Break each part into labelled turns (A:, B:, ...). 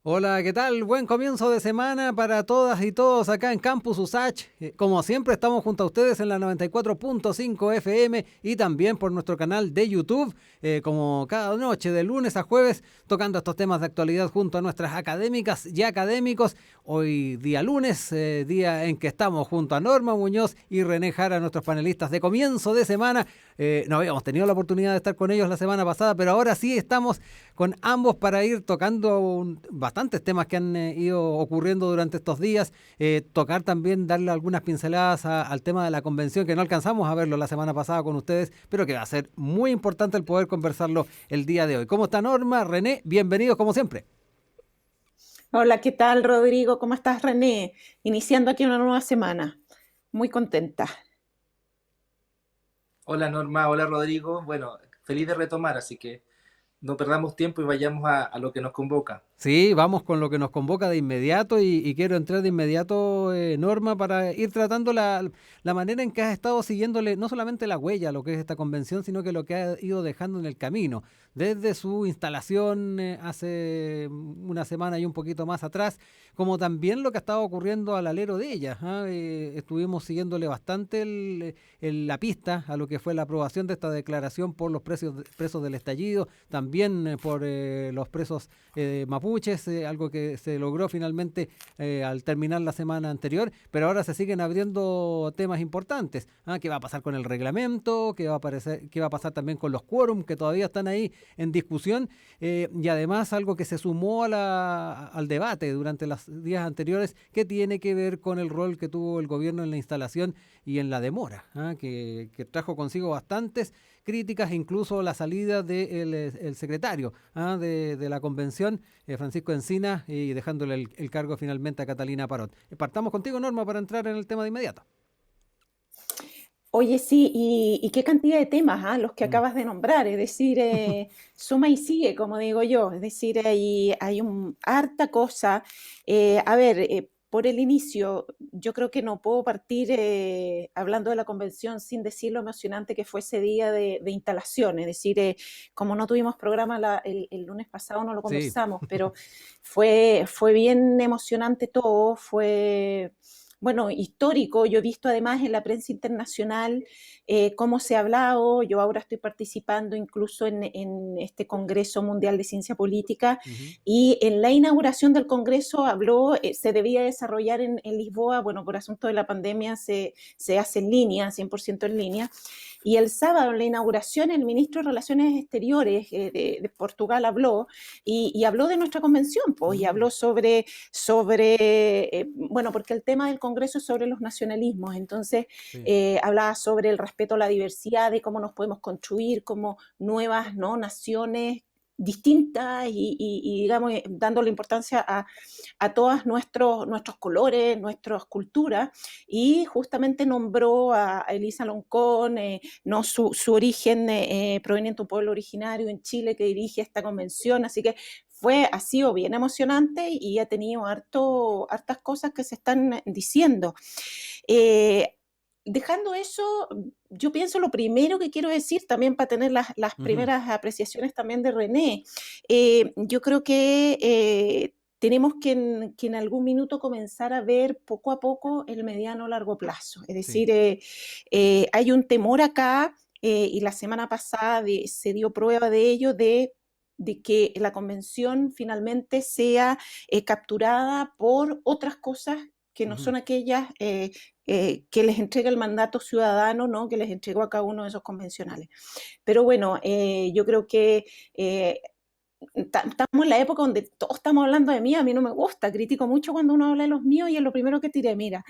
A: Hola, ¿qué tal? Buen comienzo de semana para todas y todos acá en Campus USACH. Como siempre, estamos junto a ustedes en la 94.5 FM y también por nuestro canal de YouTube, como cada noche, de lunes a jueves, tocando estos temas de actualidad junto a nuestras académicas y académicos. Hoy día lunes, día en que estamos junto a Norma Muñoz y René Jara, nuestros panelistas de comienzo de semana. No habíamos tenido la oportunidad de estar con ellos la semana pasada, pero ahora sí estamos con ambos para ir tocando bastantes temas que han ido ocurriendo durante estos días. Tocar también, darle algunas pinceladas al tema de la convención, que no alcanzamos a verlo la semana pasada con ustedes, pero que va a ser muy importante el poder conversarlo el día de hoy. ¿Cómo está Norma? René, bienvenidos como siempre.
B: Hola, ¿qué tal, Rodrigo? ¿Cómo estás, René? Iniciando aquí una nueva semana. Muy contenta.
C: Hola Norma, hola Rodrigo. Bueno, feliz de retomar, así que no perdamos tiempo y vayamos a lo que nos convoca.
A: Sí, vamos con lo que nos convoca de inmediato y quiero entrar de inmediato, Norma, para ir tratando la manera en que has estado siguiéndole no solamente la huella a lo que es esta convención, sino que lo que ha ido dejando en el camino, desde su instalación hace una semana y un poquito más atrás, como también lo que ha estado ocurriendo al alero de ella. ¿Ah? Estuvimos siguiéndole bastante la pista a lo que fue la aprobación de esta declaración por los presos del estallido, también por los presos mapuches, algo que se logró finalmente al terminar la semana anterior, pero ahora se siguen abriendo temas importantes. ¿Ah? ¿Qué va a pasar con el reglamento? ¿Qué va a pasar también con los quórum que todavía están ahí en discusión? Y además algo que se sumó al debate durante los días anteriores, que tiene que ver con el rol que tuvo el gobierno en la instalación y en la demora, ¿ah? Que trajo consigo bastantes críticas, incluso la salida del el secretario, ¿ah? De la convención, Francisco Encina, y dejándole el cargo finalmente a Catalina Parot. Partamos contigo, Norma, para entrar en el tema de inmediato.
B: Oye, sí, y qué cantidad de temas, los que
A: Mm.
B: acabas de nombrar, es decir, suma y sigue, como digo yo, es decir, hay harta cosa. A ver, por el inicio, yo creo que no puedo partir hablando de la convención sin decir lo emocionante que fue ese día de instalación, es decir, como no tuvimos programa el lunes pasado, no lo
A: Sí.
B: conversamos, pero fue bien emocionante todo, fue bueno, histórico. Yo he visto además en la prensa internacional cómo se ha hablado. Yo ahora estoy participando incluso en este Congreso Mundial de Ciencia Política
A: Ujú.
B: y en la inauguración del Congreso habló, se debía desarrollar en Lisboa, bueno, por asunto de la pandemia se hace en línea, 100% en línea. Y el sábado en la inauguración el ministro de Relaciones Exteriores de Portugal habló y habló de nuestra convención, pues, y
A: Mm.
B: habló bueno, porque el tema del Congreso es sobre los nacionalismos, entonces
A: Sí.
B: hablaba sobre el respeto a la diversidad, de cómo nos podemos construir como nuevas, ¿no?, naciones distintas digamos, dándole importancia a todos nuestros colores, nuestras culturas, y justamente nombró a Elisa Loncón, no su origen proveniente de un pueblo originario en Chile que dirige esta convención, así que ha sido bien emocionante y ha tenido hartas cosas que se están diciendo. Eh, Dejando eso, yo pienso lo primero que quiero decir también para tener las
A: Ujú.
B: primeras apreciaciones también de René. Yo creo que tenemos que en algún minuto comenzar a ver poco a poco el mediano largo plazo. Es
A: Sí.
B: decir, hay un temor acá y la semana pasada se dio prueba de ello, de que la convención finalmente sea capturada por otras cosas que no
A: Ujú.
B: son aquellas que les entrega el mandato ciudadano, ¿no?, que les entregó a cada uno de esos convencionales. Pero bueno, yo creo que estamos en la época donde todos estamos hablando de mí, a mí no me gusta, critico mucho cuando uno habla de los míos y es lo primero que tiré, mira,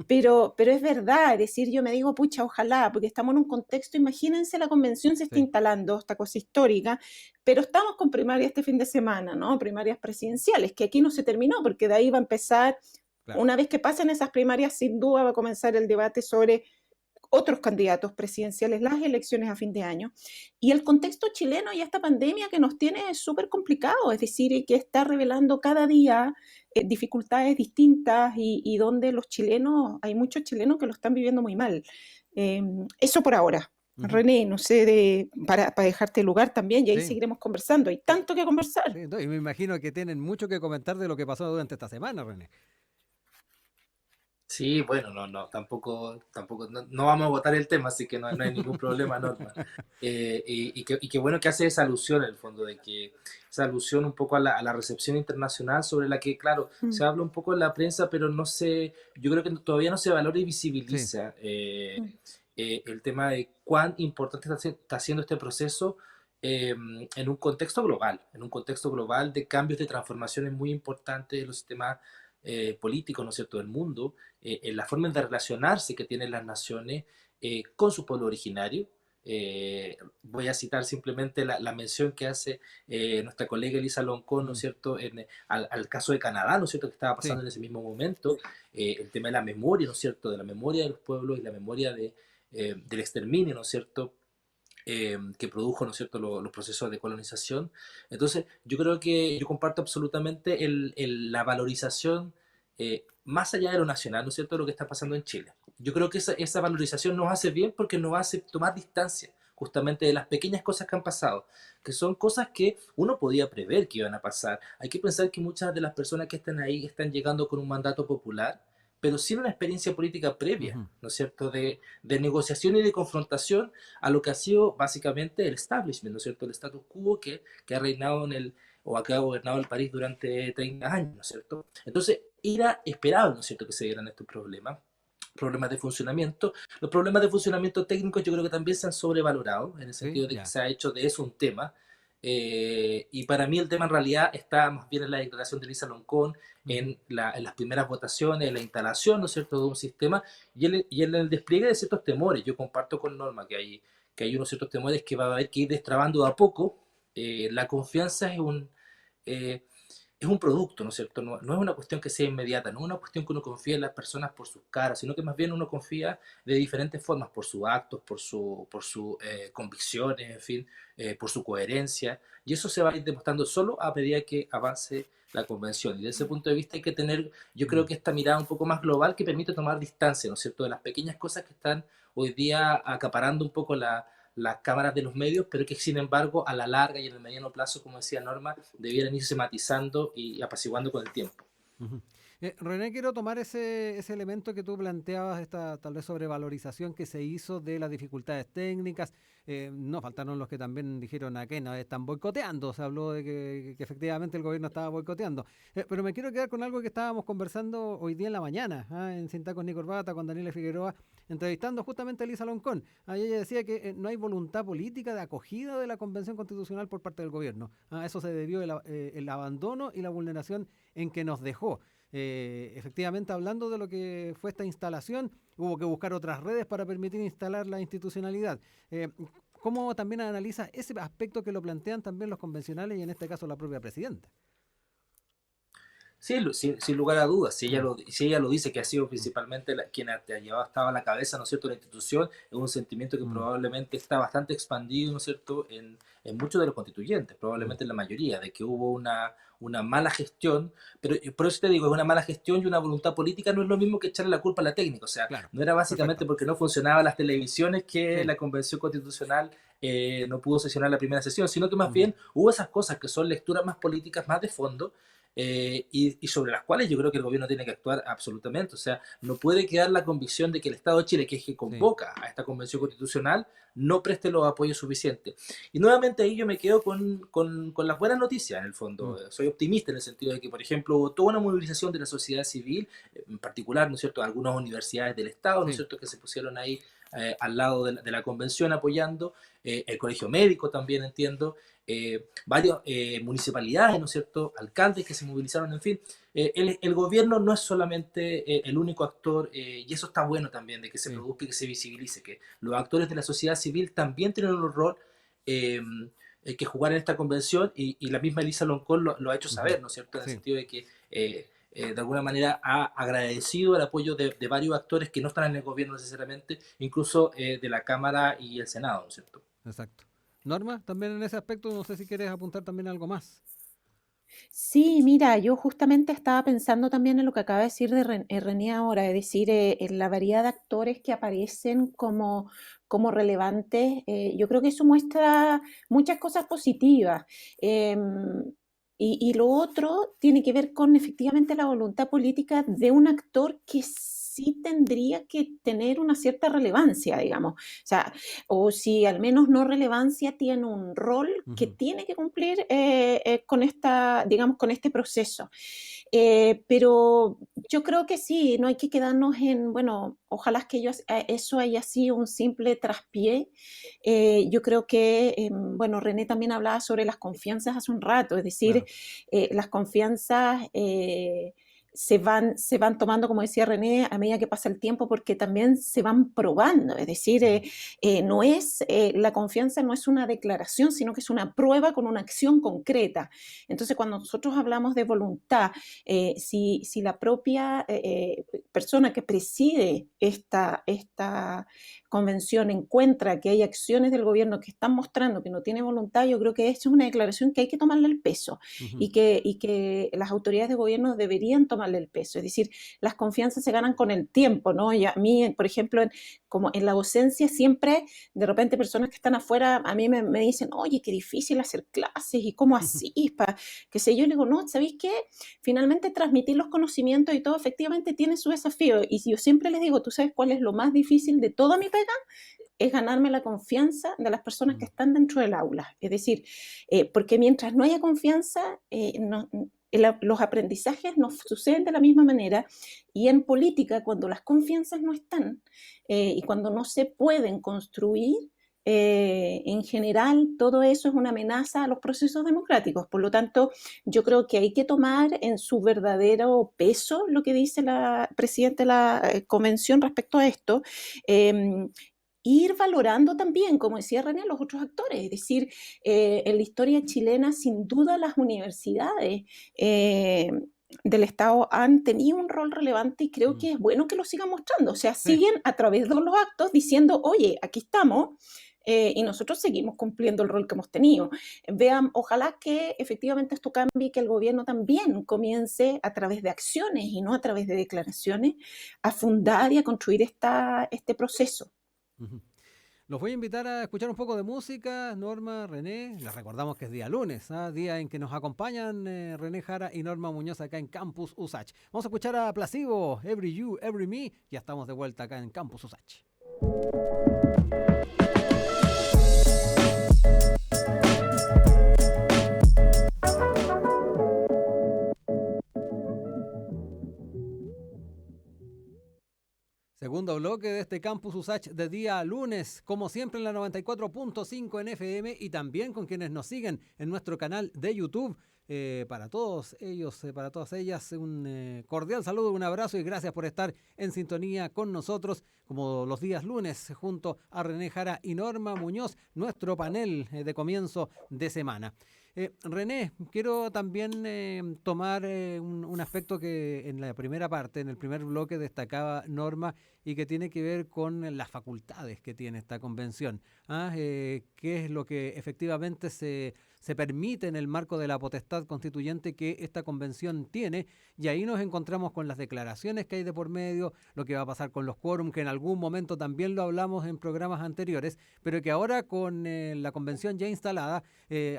B: pero es verdad, es decir, yo me digo, pucha, ojalá, porque estamos en un contexto, imagínense, la convención se está
A: Sí.
B: instalando, esta cosa histórica, pero estamos con primarias este fin de semana, ¿no? Primarias presidenciales, que aquí no se terminó, porque de ahí va a empezar,
A: Claro.
B: una vez que pasen esas primarias, sin duda va a comenzar el debate sobre otros candidatos presidenciales, las elecciones a fin de año, y el contexto chileno y esta pandemia que nos tiene súper complicado, es decir, que está revelando cada día dificultades distintas y donde los chilenos, hay muchos chilenos que lo están viviendo muy mal. Eso por ahora.
A: Ujú.
B: René, no sé, para dejarte lugar también y ahí
A: Sí,
B: seguiremos conversando. Hay tanto que conversar.
A: sí, no, y me imagino que tienen mucho que comentar de lo que pasó durante esta semana, René.
C: Sí, bueno, tampoco, no vamos a votar el tema, así que no hay ningún problema, Norma. Y qué bueno que hace esa alusión, en el fondo, de que esa alusión un poco a la recepción internacional sobre la que, claro,
B: Mm,
C: se habla un poco en la prensa, pero yo creo que todavía no se valora y
A: Sí,
C: visibiliza
B: mm,
C: el tema de cuán importante está siendo este proceso en un contexto global de cambios, de transformaciones muy importantes en los sistemas políticos, ¿no es cierto?, del mundo, en la forma de relacionarse que tienen las naciones con su pueblo originario. Voy a citar simplemente la mención que hace nuestra colega Elisa Loncón, ¿no es
A: mm,
C: cierto?, al caso de Canadá, ¿no es cierto?, que estaba pasando
A: sí,
C: en ese mismo momento, el tema de la memoria, ¿no es cierto?, de la memoria de los pueblos y la memoria del exterminio, ¿no es cierto?, que produjo, ¿no es cierto?, los procesos de colonización. Entonces, yo creo que yo comparto absolutamente la valorización más allá de lo nacional, ¿no es cierto?, de lo que está pasando en Chile. Yo creo que esa valorización nos hace bien porque nos hace tomar distancia justamente de las pequeñas cosas que han pasado, que son cosas que uno podía prever que iban a pasar. Hay que pensar que muchas de las personas que están ahí están llegando con un mandato popular, pero sin una experiencia política previa,
A: ujú,
C: ¿no es cierto?, de negociación y de confrontación a lo que ha sido básicamente el establishment, ¿no es cierto?, el status quo que ha reinado o que ha gobernado el país durante 30 años, ¿no es cierto? Entonces, era esperable, ¿no es cierto?, que se dieran estos problemas de funcionamiento. Los problemas de funcionamiento técnicos yo creo que también se han sobrevalorado, en el
A: sí,
C: sentido de que
A: ya.
C: se ha hecho de eso un tema. Y para mí el tema en realidad está más bien en la declaración de Lisa Loncón,
A: Ujú,
C: en las primeras votaciones, en la instalación, ¿no es cierto?, de un sistema y en el despliegue de ciertos temores. Yo comparto con Norma que hay unos ciertos temores que va a haber que ir destrabando de a poco. La confianza eh, es un producto, ¿no es cierto? No es una cuestión que sea inmediata, no es una cuestión que uno confía en las personas por sus caras, sino que más bien uno confía de diferentes formas, por sus actos, por sus convicciones, en fin, por su coherencia, y eso se va a ir demostrando solo a medida que avance la convención. Y desde ese punto de vista hay que tener, yo creo
A: mm.
C: que esta mirada un poco más global que permite tomar distancia, ¿no es cierto?, de las pequeñas cosas que están hoy día acaparando un poco las cámaras de los medios, pero que sin embargo a la larga y en el mediano plazo, como decía Norma, debieran irse matizando y apaciguando con el tiempo.
A: Ujú. René, quiero tomar ese elemento que tú planteabas, esta tal vez sobrevalorización que se hizo de las dificultades técnicas. No faltaron los que también dijeron a que no están boicoteando. Se habló de que efectivamente el gobierno estaba boicoteando. Pero me quiero quedar con algo que estábamos conversando hoy día en la mañana, en Sin Tacos ni Corbata, con Daniela Figueroa, entrevistando justamente a Elisa Loncón. Ahí ella decía que no hay voluntad política de acogida de la Convención Constitucional por parte del gobierno. Eso se debió el abandono y la vulneración en que nos dejó. Efectivamente, hablando de lo que fue esta instalación, hubo que buscar otras redes para permitir instalar la institucionalidad. Eh, ¿Cómo también analiza ese aspecto que lo plantean también los convencionales y en este caso la propia presidenta?
C: Sí, sin lugar a dudas,
A: Mm,
C: si ella lo dice, que ha sido
A: mm,
C: principalmente quien ha llevado estaba a la cabeza, ¿no es cierto?, de la institución, es un sentimiento que
A: mm,
C: probablemente está bastante expandido, ¿no es cierto?, en muchos de los constituyentes,
A: mm.
C: probablemente en la mayoría, de que hubo una mala gestión, pero por eso te digo, es una mala gestión y una voluntad política no es lo mismo que echarle la culpa a la técnica, o sea,
A: Claro,
C: no era básicamente
A: perfecto.
C: porque no funcionaban las televisiones que
A: Sí.
C: la Convención Constitucional no pudo sesionar la primera sesión, sino que más
A: Ujú,
C: bien hubo esas cosas que son lecturas más políticas, más de fondo, y sobre las cuales yo creo que el gobierno tiene que actuar absolutamente. O sea, no puede quedar la convicción de que el Estado de Chile, que es que
A: sí.
C: convoca a esta convención constitucional, no preste los apoyos suficientes. Y nuevamente ahí yo me quedo con las buenas noticias, en el
A: Mm,
C: fondo. Soy optimista en el sentido de que, por ejemplo, hubo toda una movilización de la sociedad civil, en particular, ¿no es cierto?, algunas universidades del Estado, ¿no es
A: sí.
C: cierto?, que se pusieron ahí al lado de la convención apoyando, el colegio médico también entiendo, varias municipalidades, ¿no es cierto?, alcaldes que se movilizaron, en fin. El gobierno no es solamente el único actor, y eso está bueno también, de que se
A: Sí.
C: produzca y que se visibilice, que los actores de la sociedad civil también tienen un rol eh, que jugar en esta convención, y la misma Elisa Loncón lo ha hecho
A: Ujú,
C: saber, ¿no es cierto?, en el
A: sí.
C: sentido de que de alguna manera ha agradecido el apoyo de varios actores que no están en el gobierno necesariamente, incluso de la Cámara y el Senado, ¿no es cierto?
A: Exacto. Norma, también en ese aspecto, no sé si quieres apuntar también algo más.
B: Sí, mira, yo justamente estaba pensando también en lo que acaba de decir René ahora, es decir, en la variedad de actores que aparecen como relevantes. Yo creo que eso muestra muchas cosas positivas. Y lo otro tiene que ver con efectivamente la voluntad política de un actor que sí tendría que tener una cierta relevancia, digamos. O sea, o si al menos no relevancia, tiene un rol que
A: Ujú.
B: tiene que cumplir con esta, digamos, con este proceso. Pero yo creo que sí, no hay que quedarnos en, bueno, ojalá que eso haya sido un simple traspié. Yo creo que, bueno, René también hablaba sobre las confianzas hace un rato, es decir,
A: Claro.
B: las confianzas se van tomando, como decía René, a medida que pasa el tiempo, porque también se van probando. Es decir,
A: Ujú.
B: no es, la confianza no es una declaración, sino que es una prueba con una acción concreta. Entonces, cuando nosotros hablamos de voluntad, si la propia persona que preside esta convención encuentra que hay acciones del gobierno que están mostrando que no tiene voluntad, yo creo que esa es una declaración que hay que tomarle el peso
A: Ujú.
B: y que las autoridades de gobierno deberían tomarle el peso. Es decir, las confianzas se ganan con el tiempo, ¿no? Y a mí, por ejemplo, como en la docencia siempre, de repente personas que están afuera a mí me dicen, oye, qué difícil hacer clases y cómo así, qué sé yo, le digo, no, ¿sabéis qué? Finalmente transmitir los conocimientos y todo efectivamente tiene su desafío. Y si yo siempre les digo, ¿tú sabes cuál es lo más difícil de toda mi pega? Es ganarme la confianza de las personas que
A: Ujú.
B: están dentro del aula. Es decir, porque mientras no haya confianza, los aprendizajes no suceden de la misma manera y en política, cuando las confianzas no están y cuando no se pueden construir, en general todo eso es una amenaza a los procesos democráticos. Por lo tanto, yo creo que hay que tomar en su verdadero peso lo que dice la presidenta de la convención respecto a esto. Eh, Ir valorando también, como decía René, los otros actores. Es decir, en la historia chilena, sin duda, las universidades del Estado han tenido un rol relevante y creo
A: Mm.
B: que es bueno que lo sigan mostrando. O sea,
A: Sí.
B: siguen a través de los actos diciendo, oye, aquí estamos. Y nosotros seguimos cumpliendo el rol que hemos tenido. Vean, ojalá que efectivamente esto cambie y que el gobierno también comience a través de acciones y no a través de declaraciones a fundar y a construir este proceso.
A: Ujú. Los voy a invitar a escuchar un poco de música, Norma, René. Les recordamos que es día lunes, ¿ah? Día en que nos acompañan René Jara y Norma Muñoz acá en Campus USACH. Vamos a escuchar a Placebo, Every You, Every Me. Ya estamos de vuelta acá en Campus USACH. Segundo bloque de este Campus USACH de día lunes, como siempre en la 94.5 en FM y también con quienes nos siguen en nuestro canal de YouTube. Para todos ellos, para todas ellas, un cordial saludo, un abrazo y gracias por estar en sintonía con nosotros, como los días lunes, junto a René Jara y Norma Muñoz, nuestro panel de comienzo de semana. René, quiero también tomar un aspecto que en la primera parte, en el primer bloque, destacaba Norma y que tiene que ver con las facultades que tiene esta convención. ¿Qué es lo que efectivamente se permite en el marco de la potestad constituyente que esta convención tiene? Y ahí nos encontramos con las declaraciones que hay de por medio, lo que va a pasar con los quórum, que en algún momento también lo hablamos en programas anteriores, pero que ahora con la convención ya instalada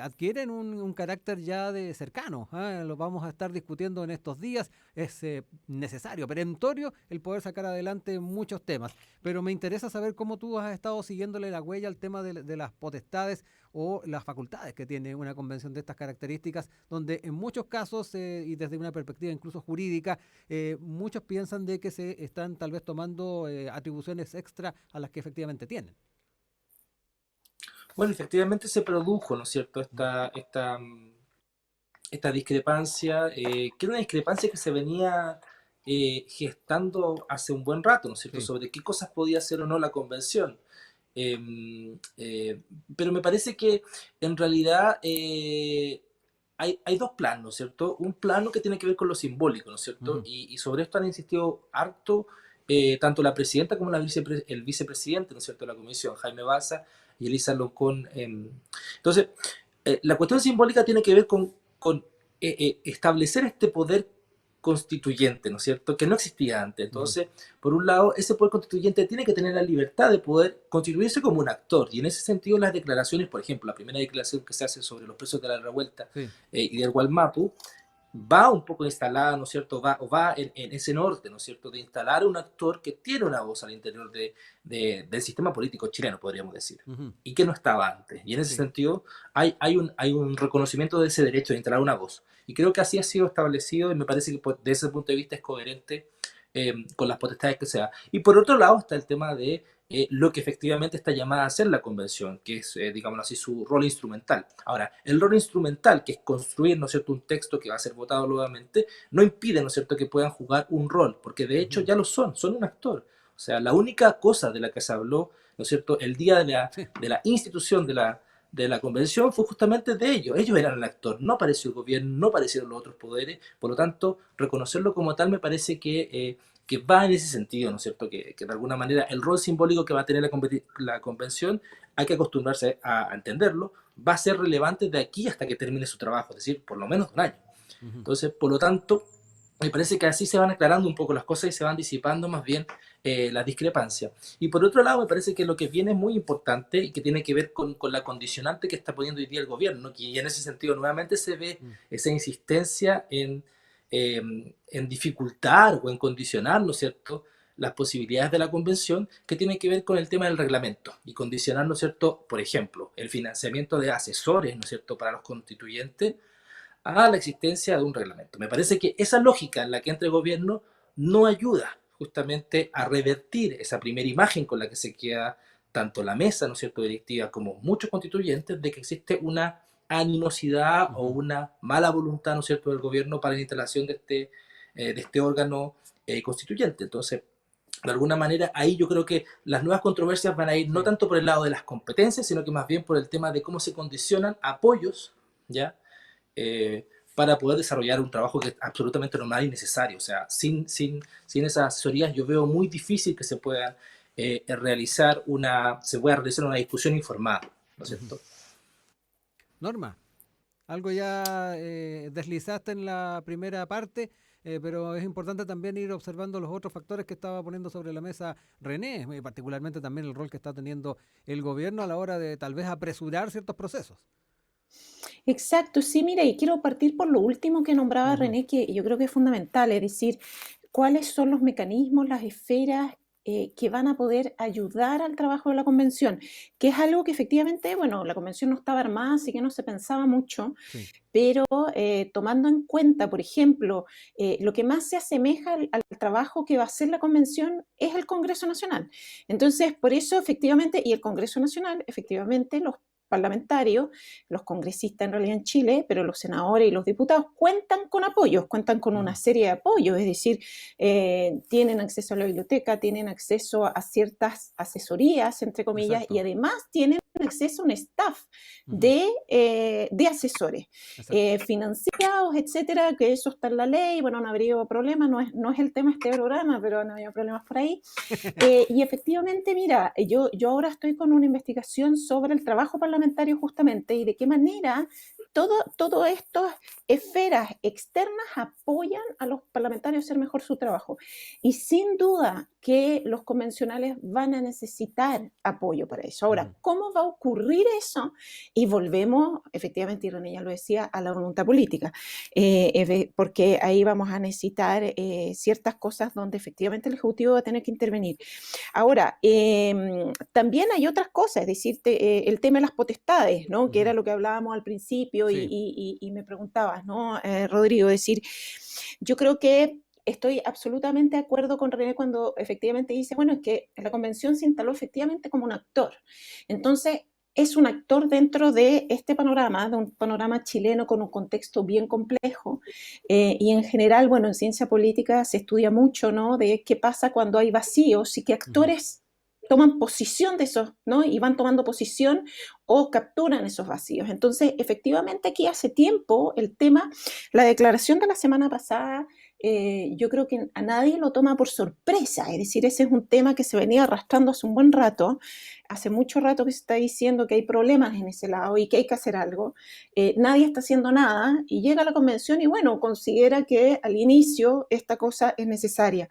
A: adquieren un carácter ya de cercano. Lo vamos a estar discutiendo en estos días. Es necesario, perentorio, el poder sacar adelante muchos temas. Pero me interesa saber cómo tú has estado siguiéndole la huella al tema de las potestades o las facultades que tiene una convención de estas características, donde en muchos casos, y desde una perspectiva incluso jurídica, muchos piensan de que se están tal vez tomando atribuciones extra a las que efectivamente tienen.
C: Bueno, efectivamente se produjo, ¿no es cierto?, esta discrepancia, que era una discrepancia que se venía gestando hace un buen rato, ¿no es cierto?,
A: Sí.
C: sobre qué cosas podía hacer o no la convención. Pero me parece que en realidad hay dos planos, ¿no es cierto? Un plano que tiene que ver con lo simbólico, ¿no es cierto?
A: Ujú.
C: Y sobre esto han insistido harto tanto la presidenta como el vicepresidente, ¿no es cierto?, de la comisión, Jaime Baza y Elisa Loncón. Entonces, la cuestión simbólica tiene que ver con establecer este poder constituyente, ¿no es cierto?, que no existía antes.
A: Ujú.
C: Entonces, por un lado, ese poder constituyente tiene que tener la libertad de poder constituirse como un actor. Y en ese sentido, las declaraciones, por ejemplo, la primera declaración que se hace sobre los presos de la revuelta
A: Sí.
C: y del Gualmapu, va un poco instalada, ¿no es cierto?, va en ese norte, ¿no es cierto?, de instalar un actor que tiene una voz al interior del sistema político chileno, podríamos decir,
A: Ujú.
C: y que no estaba antes. Y en ese
A: Sí.
C: sentido hay un reconocimiento de ese derecho de instalar una voz. Y creo que así ha sido establecido y me parece que desde ese punto de vista es coherente con las potestades que se da. Y por otro lado está el tema de lo que efectivamente está llamada a hacer la convención, que es, digámoslo así, su rol instrumental. Ahora, el rol instrumental, que es construir, ¿no es cierto?, un texto que va a ser votado nuevamente, no impide, ¿no es cierto?, que puedan jugar un rol, porque de hecho
A: Ujú.
C: ya lo son un actor. O sea, la única cosa de la que se habló, ¿no es cierto?, el día
A: Sí.
C: de la institución de la convención fue justamente de ellos. Ellos eran el actor, no apareció el gobierno, no aparecieron los otros poderes. Por lo tanto, reconocerlo como tal me parece que va en ese sentido, ¿no es cierto? Que de alguna manera el rol simbólico que va a tener la convención, hay que acostumbrarse a entenderlo, va a ser relevante de aquí hasta que termine su trabajo, es decir, por lo menos un año.
A: Ujú.
C: Entonces, por lo tanto, me parece que así se van aclarando un poco las cosas y se van disipando más bien las discrepancias. Y por otro lado, me parece que lo que viene es muy importante y que tiene que ver con la condicionante que está poniendo hoy día el gobierno, y en ese sentido nuevamente se ve
A: Mm.
C: esa insistencia en dificultar o en condicionar, ¿no es cierto?, las posibilidades de la convención, que tiene que ver con el tema del reglamento y condicionar, ¿no es cierto?, por ejemplo, el financiamiento de asesores, ¿no es cierto?, para los constituyentes a la existencia de un reglamento. Me parece que esa lógica en la que entra el gobierno no ayuda justamente a revertir esa primera imagen con la que se queda tanto la mesa, ¿no es cierto?, directiva, como muchos constituyentes, de que existe una animosidad o
A: Ujú.
C: una mala voluntad, ¿no es cierto?, del gobierno para la instalación de este órgano constituyente. Entonces, de alguna manera, ahí yo creo que las nuevas controversias van a ir no
A: Sí.
C: tanto por el lado de las competencias, sino que más bien por el tema de cómo se condicionan apoyos, ¿ya?, para poder desarrollar un trabajo que es absolutamente normal y necesario. O sea, sin esas asesorías yo veo muy difícil que se pueda realizar una discusión informada, ¿no es
A: Ujú.
C: cierto?
A: Norma, algo ya deslizaste en la primera parte, pero es importante también ir observando los otros factores que estaba poniendo sobre la mesa René, particularmente también el rol que está teniendo el gobierno a la hora de tal vez apresurar ciertos procesos.
B: Exacto, sí, mira, y quiero partir por lo último que nombraba
A: Ujú.
B: René, que yo creo que es fundamental, es decir, cuáles son los mecanismos, las esferas que van a poder ayudar al trabajo de la convención, que es algo que efectivamente, bueno, la convención no estaba armada, así que no se pensaba mucho,
A: Sí.
B: pero tomando en cuenta, por ejemplo, lo que más se asemeja al trabajo que va a hacer la convención es el Congreso Nacional. Entonces, por eso efectivamente, y el Congreso Nacional, efectivamente, los parlamentarios, los congresistas en realidad en Chile, pero los senadores y los diputados cuentan con apoyos, cuentan con una
A: Ujú.
B: serie de apoyos, es decir, tienen acceso a la biblioteca, tienen acceso a ciertas asesorías, entre comillas, y
A: Exacto.
B: además tienen acceso a un staff
A: Ujú.
B: de asesores
A: Exacto.
B: financiados, etcétera, que eso está en la ley, bueno, no habría problema, no es el tema de este programa, pero no había problemas por ahí. Y efectivamente, mira, yo ahora estoy con una investigación sobre el trabajo parlamentario justamente y de qué manera todo estas esferas externas apoyan a los parlamentarios a hacer mejor su trabajo. Y sin duda que los convencionales van a necesitar apoyo para eso. Ahora,
A: Ujú.
B: ¿cómo va a ocurrir eso? Y volvemos, efectivamente, y René ya lo decía, a la voluntad política, porque ahí vamos a necesitar ciertas cosas donde efectivamente el Ejecutivo va a tener que intervenir. Ahora, también hay otras cosas, es decir, el tema de las potestades, ¿no? Que era
A: Ujú.
B: lo que hablábamos al principio
A: Sí.
B: y me preguntabas, ¿no, Rodrigo? Es decir, yo creo que estoy absolutamente de acuerdo con René cuando efectivamente dice, bueno, es que la convención se instaló efectivamente como un actor. Entonces, es un actor dentro de este panorama, de un panorama chileno con un contexto bien complejo. Y en general, bueno, en ciencia política se estudia mucho, ¿no? De qué pasa cuando hay vacíos y qué
A: Ujú.
B: actores toman posición de esos, ¿no? Y van tomando posición o capturan esos vacíos. Entonces, efectivamente, aquí hace tiempo el tema, la declaración de la semana pasada, yo creo que a nadie lo toma por sorpresa, es decir, ese es un tema que se venía arrastrando hace un buen rato, hace mucho rato que se está diciendo que hay problemas en ese lado y que hay que hacer algo. Nadie está haciendo nada y llega a la convención y bueno, considera que al inicio esta cosa es necesaria.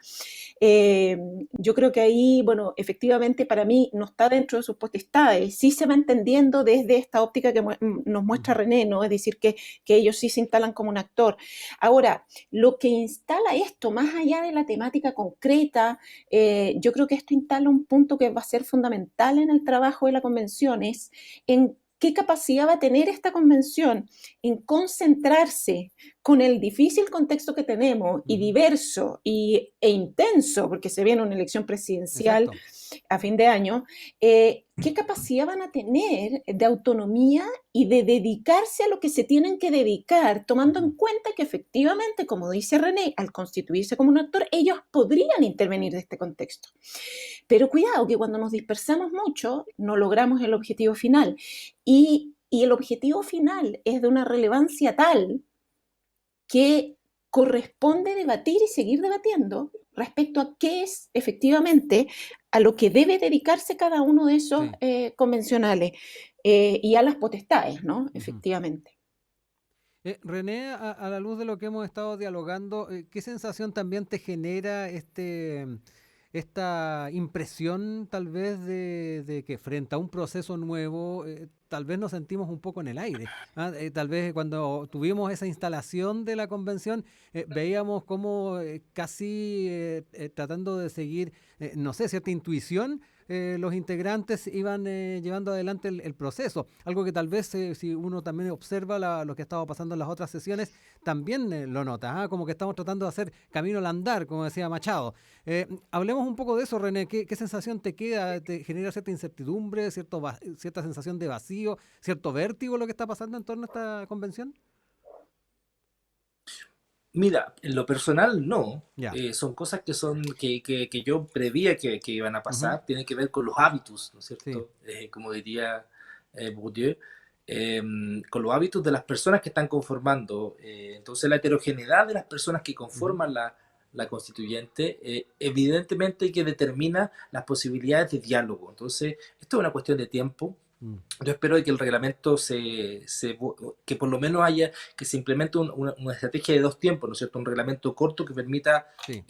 B: Yo creo que ahí, bueno, efectivamente para mí no está dentro de sus potestades, sí se va entendiendo desde esta óptica que nos muestra René, ¿no? Es decir, que ellos sí se instalan como un actor. Ahora, lo que instala esto, más allá de la temática concreta, yo creo que esto instala un punto que va a ser fundamental en el trabajo de la convención, es en qué capacidad va a tener esta convención en concentrarse con el difícil contexto que tenemos y diverso e intenso, porque se viene una elección presidencial
A: Exacto.
B: a fin de año, ¿qué capacidad van a tener de autonomía y de dedicarse a lo que se tienen que dedicar, tomando en cuenta que efectivamente, como dice René, al constituirse como un actor, ellos podrían intervenir de este contexto? Pero cuidado, que cuando nos dispersamos mucho, no logramos el objetivo final. Y el objetivo final es de una relevancia tal que corresponde debatir y seguir debatiendo respecto a qué es efectivamente a lo que debe dedicarse cada uno de esos convencionales y a las potestades, ¿no? Efectivamente.
A: René, a la luz de lo que hemos estado dialogando, ¿qué sensación también te genera esta impresión tal vez de que frente a un proceso nuevo, tal vez nos sentimos un poco en el aire? Tal vez cuando tuvimos esa instalación de la convención, veíamos como casi tratando de seguir, no sé, cierta intuición. Los integrantes iban llevando adelante el proceso, algo que tal vez si uno también observa lo que estaba pasando en las otras sesiones, también lo nota, como que estamos tratando de hacer camino al andar, como decía Machado. Hablemos un poco de eso, René. ¿Qué sensación te queda? ¿Te genera cierta incertidumbre, cierta sensación de vacío, cierto vértigo lo que está pasando en torno a esta convención?
C: Mira, en lo personal no.
A: Ya.
C: Son cosas que yo prevía que iban a
A: Ujú.
C: pasar. Tienen que ver con los hábitos, ¿no es
A: Sí.
C: cierto? Como diría Bourdieu, con los hábitos de las personas que están conformando. Entonces la heterogeneidad de las personas que
A: Ujú.
C: conforman la constituyente, evidentemente que determina las posibilidades de diálogo. Entonces, esto es una cuestión de tiempo.
A: Mm.
C: Yo espero que el reglamento que por lo menos haya, que se implemente una estrategia de dos tiempos, ¿no es cierto? Un reglamento corto que permita
A: Sí.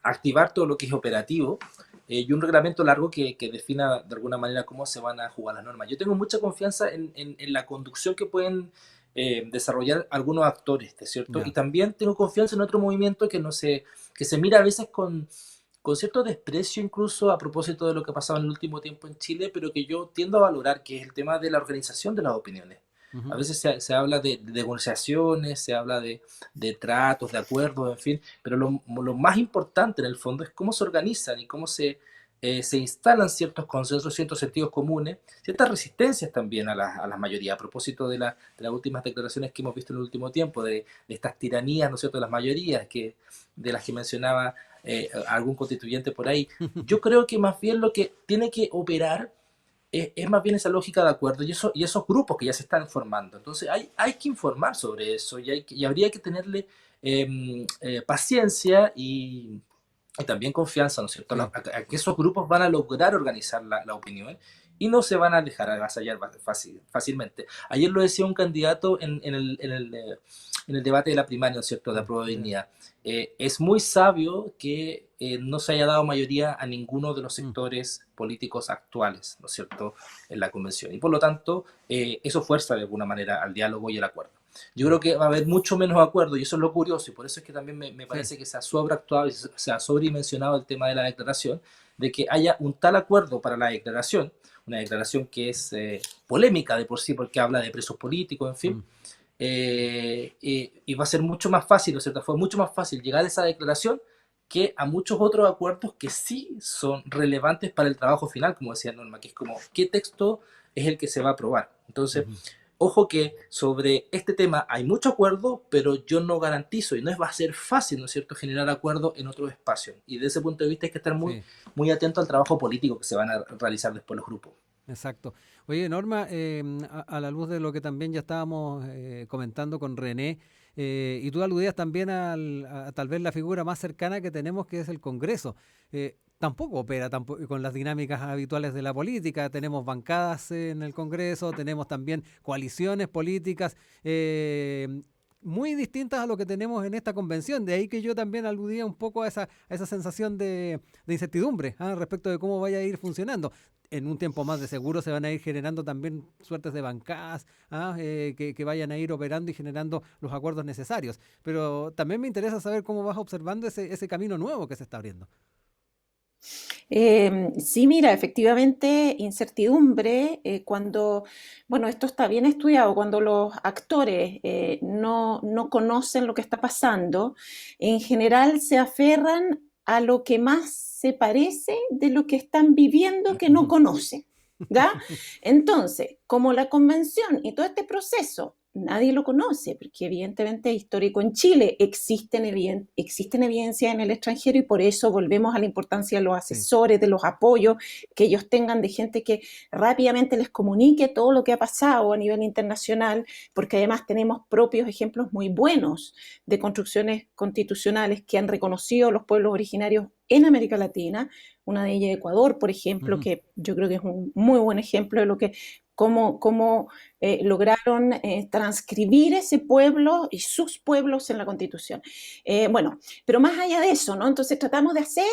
C: activar todo lo que es operativo, y un reglamento largo que defina de alguna manera cómo se van a jugar las normas. Yo tengo mucha confianza en la conducción que pueden desarrollar algunos actores, ¿no es cierto? Y
A: Ya.
C: también tengo confianza en otro movimiento que se mira a veces con cierto desprecio incluso a propósito de lo que ha pasado en el último tiempo en Chile, pero que yo tiendo a valorar, que es el tema de la organización de las opiniones. A
A: Ujú.
C: veces se habla de negociaciones, se habla de tratos, de acuerdos, en fin, pero lo más importante en el fondo es cómo se organizan y cómo se instalan ciertos consensos, ciertos sentidos comunes, ciertas resistencias también a la mayoría, a propósito de las últimas declaraciones que hemos visto en el último tiempo, de estas tiranías, ¿no es cierto?, de las mayorías, de las que mencionaba algún constituyente por ahí. Yo creo que más bien lo que tiene que operar es más bien esa lógica de acuerdo y esos grupos que ya se están formando. Entonces hay que informar sobre eso y habría que tenerle paciencia y también confianza, ¿no es cierto?,
A: Sí.
C: a que esos grupos van a lograr organizar la opinión y no se van a dejar avasallar fácilmente. Ayer lo decía un candidato en el debate de la primaria, ¿no es cierto?, de apruebo de
A: Ya.
C: dignidad. Es muy sabio que no se haya dado mayoría a ninguno de los
A: Mm.
C: sectores políticos actuales, ¿no es cierto?, en la convención. Y por lo tanto, eso fuerza de alguna manera al diálogo y al acuerdo. Yo
A: Ya.
C: creo que va a haber mucho menos acuerdo y eso es lo curioso y por eso es que también me
A: Sí.
C: parece que se ha sobreactuado y se ha sobredimensionado el tema de la declaración, de que haya un tal acuerdo para la declaración, una declaración que es polémica de por sí porque habla de presos políticos, en fin,
A: Mm.
C: y va a ser mucho más fácil, ¿no es cierto? Fue mucho más fácil llegar a esa declaración que a muchos otros acuerdos que sí son relevantes para el trabajo final, como decía Norma, que es como qué texto es el que se va a aprobar. Entonces,
A: Ujú.
C: ojo que sobre este tema hay mucho acuerdo, pero yo no garantizo y no va a ser fácil, ¿no es cierto?, generar acuerdo en otros espacios. Y desde ese punto de vista hay que estar muy,
A: Sí.
C: muy atento al trabajo político que se van a realizar después los grupos.
A: Exacto. Oye, Norma, a la luz de lo que también ya estábamos comentando con René, y tú aludías también a tal vez la figura más cercana que tenemos, que es el Congreso. tampoco opera con las dinámicas habituales de la política. Tenemos bancadas en el Congreso, tenemos también coaliciones políticas muy distintas a lo que tenemos en esta convención. De ahí que yo también aludía un poco a esa sensación de incertidumbre respecto de cómo vaya a ir funcionando. En un tiempo más de seguro se van a ir generando también suertes de bancadas que vayan a ir operando y generando los acuerdos necesarios. Pero también me interesa saber cómo vas observando ese camino nuevo que se está abriendo.
B: Sí, mira, efectivamente, incertidumbre bueno, esto está bien estudiado, cuando los actores no conocen lo que está pasando, en general se aferran a lo que más se parece de lo que están viviendo que no conocen, ¿ya? Entonces, como la convención y todo este proceso nadie lo conoce, porque evidentemente es histórico en Chile, existen evidencias en el extranjero y por eso volvemos a la importancia de los
A: Sí.
B: asesores, de los apoyos que ellos tengan, de gente que rápidamente les comunique todo lo que ha pasado a nivel internacional, porque además tenemos propios ejemplos muy buenos de construcciones constitucionales que han reconocido los pueblos originarios en América Latina, una de ellas Ecuador, por ejemplo,
A: Ujú.
B: que yo creo que es un muy buen ejemplo de lo que cómo lograron transcribir ese pueblo y sus pueblos en la Constitución. Bueno, pero más allá de eso, ¿no? Entonces tratamos de hacer,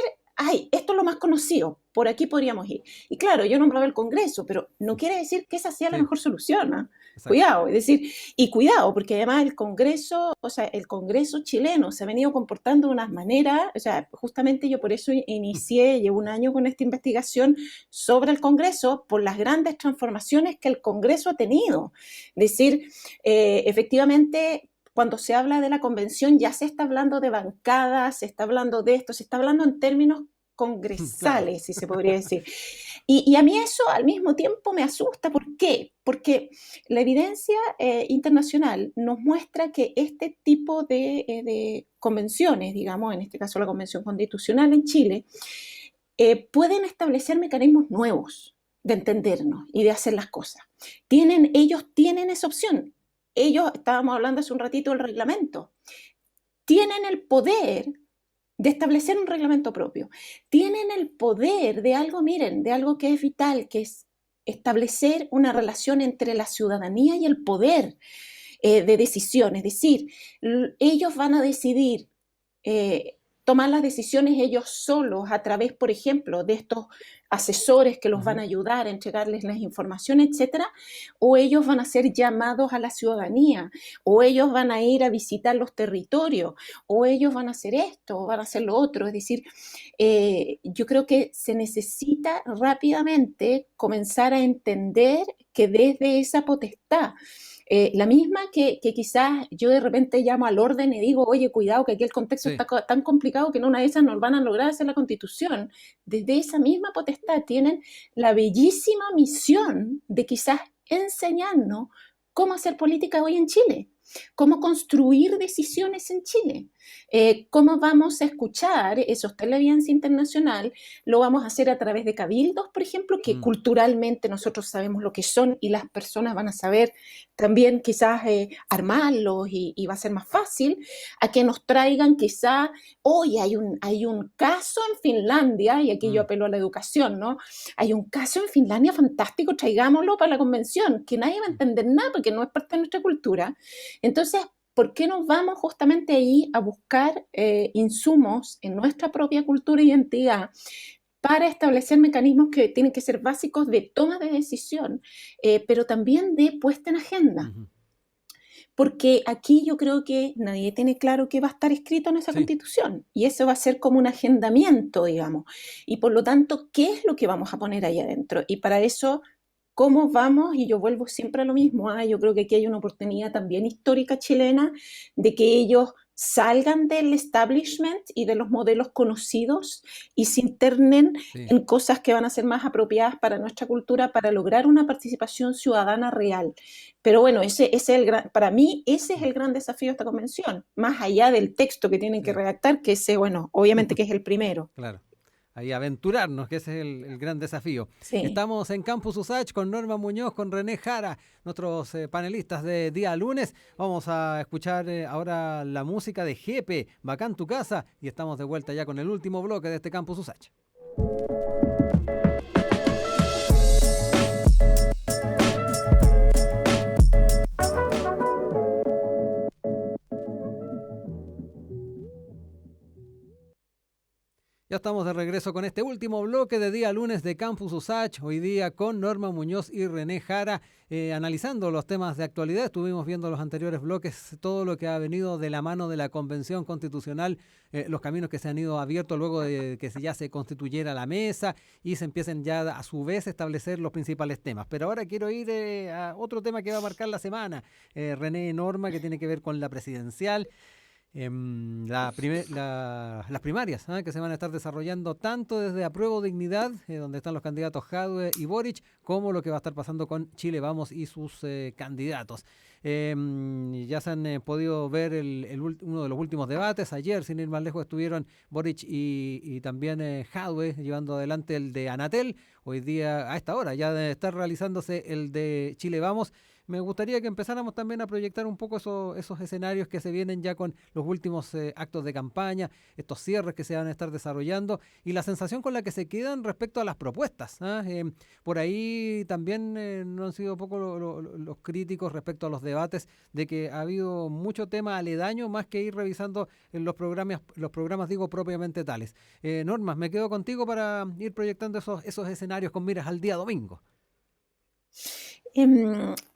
B: esto es lo más conocido, por aquí podríamos ir. Y claro, yo nombraba el Congreso, pero no quiere decir que esa sea la
A: Sí,
B: mejor solución, ¿no?
A: exacto.
B: Cuidado, es decir, y cuidado, porque además el Congreso, o sea, el Congreso chileno se ha venido comportando de unas maneras, o sea, justamente yo por eso llevo un año con esta investigación sobre el Congreso, por las grandes transformaciones que el Congreso ha tenido. Es decir, efectivamente, cuando se habla de la convención ya se está hablando de bancadas, se está hablando de esto, se está hablando en términos
A: Claro.
B: congresales, si se podría decir. Y a mí eso al mismo tiempo me asusta. ¿Por qué? Porque la evidencia internacional nos muestra que este tipo de convenciones, digamos, en este caso la Convención Constitucional en Chile, pueden establecer mecanismos nuevos de entendernos y de hacer las cosas. Ellos tienen esa opción. Ellos, estábamos hablando hace un ratito del reglamento, tienen el poder de establecer un reglamento propio. Tienen el poder de algo, miren, de algo que es vital, que es establecer una relación entre la ciudadanía y el poder de decisión. Es decir, ellos van a decidir tomar las decisiones ellos solos a través, por ejemplo, de estos asesores que los van a ayudar a entregarles las informaciones, etcétera, o ellos van a ser llamados a la ciudadanía, o ellos van a ir a visitar los territorios, o ellos van a hacer esto, o van a hacer lo otro. Es decir, yo creo que se necesita rápidamente comenzar a entender que desde esa potestad, la misma que quizás yo de repente llamo al orden y digo, oye, cuidado, que aquí el contexto
A: Sí.
B: está tan complicado que en una de esas nos van a lograr hacer la constitución. Desde esa misma potestad tienen la bellísima misión de quizás enseñarnos cómo hacer política hoy en Chile, cómo construir decisiones en Chile, cómo vamos a escuchar esos televidentes internacional, lo vamos a hacer a través de cabildos, por ejemplo, que culturalmente nosotros sabemos lo que son y las personas van a saber también quizás armarlos y va a ser más fácil, a que nos traigan quizás, hoy hay un caso en Finlandia, y aquí yo apelo a la educación, ¿no? Hay un caso en Finlandia fantástico, traigámoslo para la convención, que nadie va a entender nada porque no es parte de nuestra cultura. Entonces, ¿por qué nos vamos justamente ahí a buscar insumos en nuestra propia cultura e identidad para establecer mecanismos que tienen que ser básicos de toma de decisión, pero también de puesta en agenda? Porque aquí yo creo que nadie tiene claro qué va a estar escrito en esa
A: Sí.
B: constitución, y eso va a ser como un agendamiento, digamos, y por lo tanto, ¿qué es lo que vamos a poner ahí adentro? Y para eso, ¿cómo vamos? Y yo vuelvo siempre a lo mismo, yo creo que aquí hay una oportunidad también histórica chilena de que ellos salgan del establishment y de los modelos conocidos y se internen
A: Sí.
B: en cosas que van a ser más apropiadas para nuestra cultura, para lograr una participación ciudadana real. Pero bueno, para mí ese es el gran desafío de esta convención, más allá del texto que tienen que
A: Sí.
B: redactar, que ese, bueno, obviamente que es el primero.
A: Claro. Ahí aventurarnos, que ese es el gran desafío.
B: Sí.
A: Estamos en Campus USACH con Norma Muñoz, con René Jara, nuestros panelistas de día lunes. Vamos a escuchar ahora la música de Jepe, Bacán tu casa, y estamos de vuelta ya con el último bloque de este Campus USACH. Ya estamos de regreso con este último bloque de día lunes de Campus USACH, hoy día con Norma Muñoz y René Jara, analizando los temas de actualidad. Estuvimos viendo los anteriores bloques, todo lo que ha venido de la mano de la Convención Constitucional, los caminos que se han ido abiertos luego de que ya se constituyera la mesa y se empiecen ya a su vez a establecer los principales temas. Pero ahora quiero ir a otro tema que va a marcar la semana, René y Norma, que tiene que ver con la presidencial. Las primarias que se van a estar desarrollando tanto desde Apruebo Dignidad, donde están los candidatos Jadwe y Boric, como lo que va a estar pasando con Chile Vamos y sus candidatos. Ya se han podido ver uno de los últimos debates. Ayer, sin ir más lejos, estuvieron Boric y también Jadwe llevando adelante el de Anatel. Hoy día, a esta hora, ya debe estar realizándose el de Chile Vamos. Me gustaría que empezáramos también a proyectar un poco esos escenarios que se vienen ya con los últimos actos de campaña, estos cierres que se van a estar desarrollando y la sensación con la que se quedan respecto a las propuestas. Por ahí también no han sido poco los críticos respecto a los debates de que ha habido mucho tema aledaño más que ir revisando en los programas digo propiamente tales. Norma, me quedo contigo para ir proyectando esos escenarios con miras al día domingo.